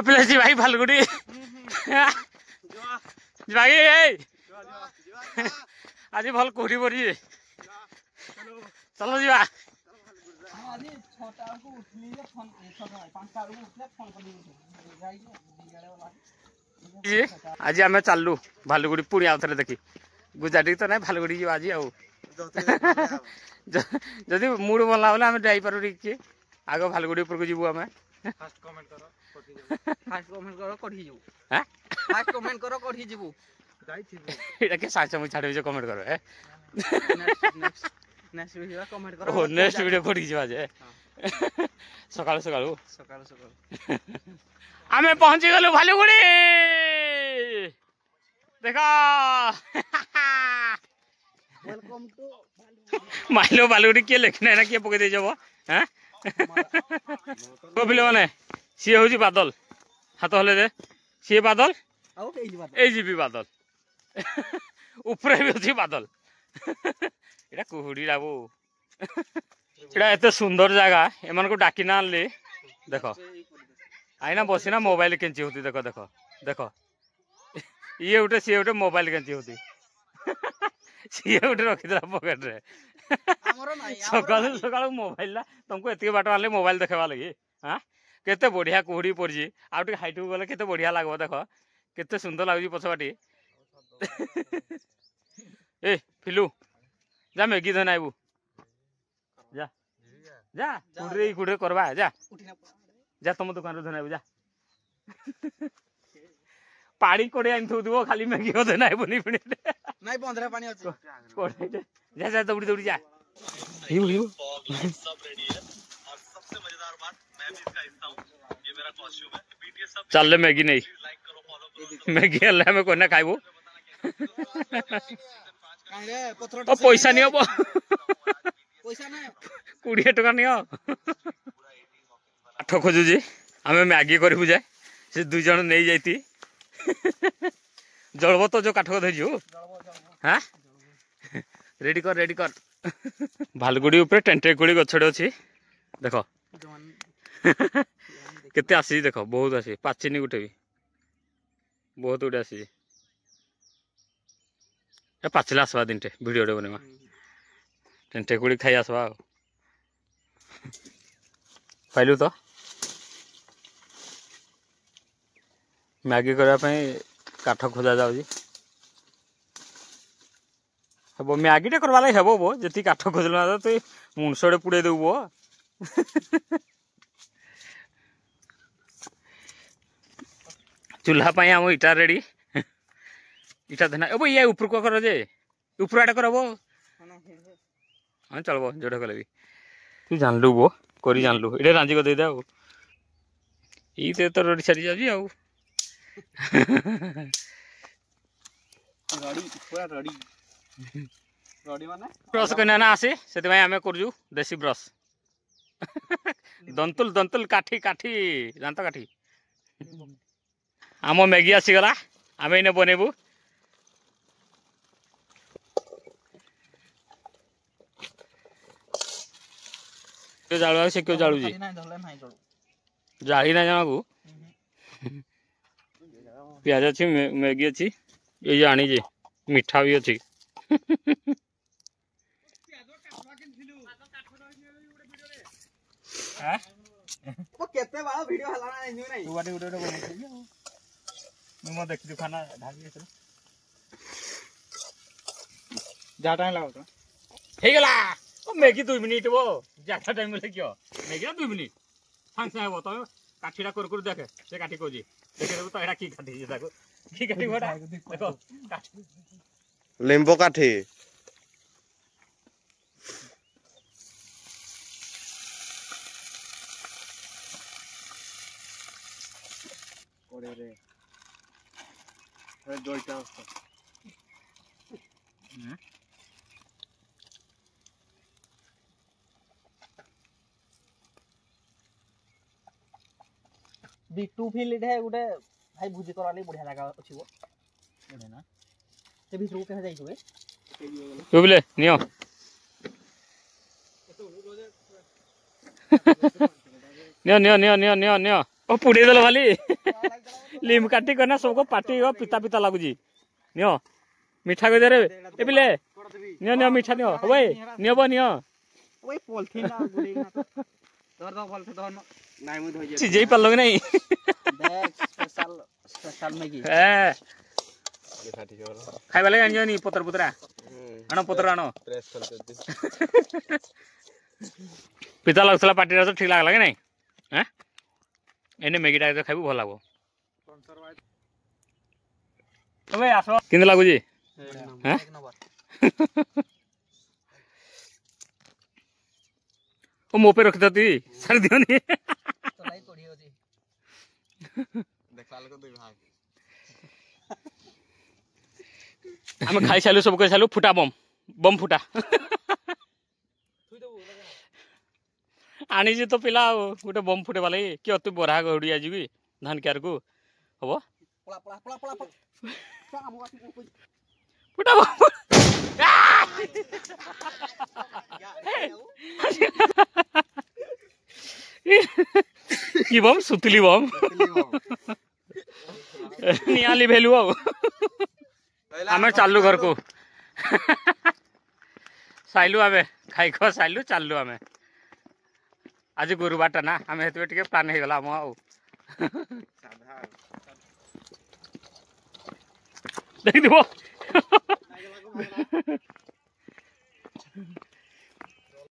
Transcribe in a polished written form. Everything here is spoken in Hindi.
ପିଲା ଯିବା ଭାଲଗୁଡି ଯିବା ଆଜି ଭଲ କୋଉଠି ପଡିଛି ଚାଲ ଯିବା आज आम चलू भालुगुड़ी पुणी आउ थे देखी गुजराटी तो ना भालुगुड़ी जी आज आउ जदि मूड भला बोले आम जापर किए आग भालुगुड़ी ऊपर को जीवु आम छाड़ी कमेंट कर नेक्स्ट वीडियो कोठी जीवा जे सकाळु सकाळु आमे पहुंची गलु भालुगुड़ी देखा वेलकम टू माइलो भालुगुड़ी के लिखना है ना के पके दे जबो हैं को बिले माने सी होजी बादल हाथ हले दे सी बादल आउ ए जीबी बादल ऊपर भी होजी बादल एटा कुहुड़ी राबू एटा एते सुंदर जगह एमान को डाकी ना आनली देखो आईना बसीना मोबाइल केंची होती देखो देखो देखो ये उठे सी उठे मोबाइल केंची होती सी उठे रखीदेला पकेट रे सकाळु सकाळु मोबाइल ला तुमको एति बाट आनले मोबाइल देखेबा लगी हां केते बढ़िया कुहुड़ी पड़जी आ टे हाइट गले केते बढ़िया लागबो देखो केते सुंदर लागजी पछवाटी ए फिलू जा मैगी धन आबू जा जा कुडरे कुडरे करबा जा जा तुम दुकान रे धन आबू जा पानी कोडे आन थुदिबो खाली मैगी धन आबू नि पिने नाही 15 पानी अछि कोडे जा जा दौड़ी दौड़ी जा हिउ हिउ सब रेडी है और सबसे मजेदार बात मैं भी इसका हिस्सा हूं ये मेरा कॉस्ट्यूम है बीटीएस सब चल ले मैगी नहीं लाइक करो फॉलो करो मैगी हल्ला में कोना खाइबो पैसा नहीं हम पैसा ना 20 टका नहीं आठ खोजुजी आम मैगी करू जाए से दुई जन नहीं जाती जलब तो जो काठ धरी हाँ रेडी कर भालुगुड़ी ऊपर टेंटेकुड़ी गछड़े अच्छी देख केते आसी देख बहुत आसी पाचिनी गुटे भी बहुत गुटे आसी पाचिला आसवा दिन टे वीडियो बनेवा टेंटेकुड़ी खाई आसवा पाइलु तो मैगी करने काठ खोजा जाऊँगी हम मैगी टे करवा हे बो जी काठ खोजल ना तो मुनसड़े पुड़े देव बो चूल्हा आम इटा रेडी इटा देना अब ये ऊपर को कर जे ऊपर आटे कर हाँ चलो जोड़े कले भी तू जानलु बो करी जानलु ये रांझी को दे दे ये तो रड़ी सारी जाऊँ आउ ब्रश करना ना आसे से आम कर देसी ब्रश दंतुल दंतुल काठी काठी दांत काठी आम मैगी आसीगला आम इन बनइबू जालुआ से क्यों जालुजी जाली ना जाना को प्याज अच्छी मैगी अच्छी ये आनी जे मिठा भी अच्छी केते बड़ा वीडियो हलाना नहीं नहीं तू वाटी वीडियो बने मैं देख दु खाना ढाकी चलो जा टाइम लगाओ तो हे गेला ओ मैगी 2 मिनिट वो ज्यादा टाइम ले क्यों मैगी 2 मिनिट सांग से हो तो काठीडा कर देखे से काठी को जी देखे तो एडा की काठी ताको की काठी गोटा देखो काठी लेम्बो काठी कोड़े रे अरे जोइटा उसको B2 फील्ड है गुटे भाई भुजी कराली बढ़िया लगा अछि वो बढ़िया ना से भीतर के जाई छुए यो बोले नियो नियो नियो नियो नियो नियो नियो ओ पुड़े देलो खाली लिम काटी करना सबको पाटी पिता पिता लगुची नियो मिठा को दे रे ए बिले नियो नियो मिठा नियो ओए नियो बो नियो ওই পলিথিন না গুলি না ধর ধর বলতে ধর নাই মুই ধই যাই सिजेई पालो कि नहीं দেখ স্পেশাল স্পেশাল ম্যাগি ए देखा ठीक है वाला खाइबा लगे आनियो नी पतर पुतरा आनो पतर आनो प्रेस कर दे पिता लगसला पार्टी तो ठीक लागला कि नहीं हैं एने मैगी टा खाइबू भल लागबो ओए आसो किंद लागुजी हैं এক নম্বর ओ मो पे रख दती सर दियो नी চলাই পড়িও জি देखला को दे भाग हम खाई चालू सब कह चालू फुटा बम बम फुटा आनी तो पिला गोटे बम फुटे वाले कि अति बरहा गड़ी आज धान क्यार को हम পলা পলা পলা পলা পলা আমো আসি फुटा बम की बम सुतली बम नियाली भेलु आम चालू घर को साइलु आमे खाई खो साइलु चालू आमे आज गुरुवार ना आम हेतु टिके प्लान हो गला आम आउ देख दिबो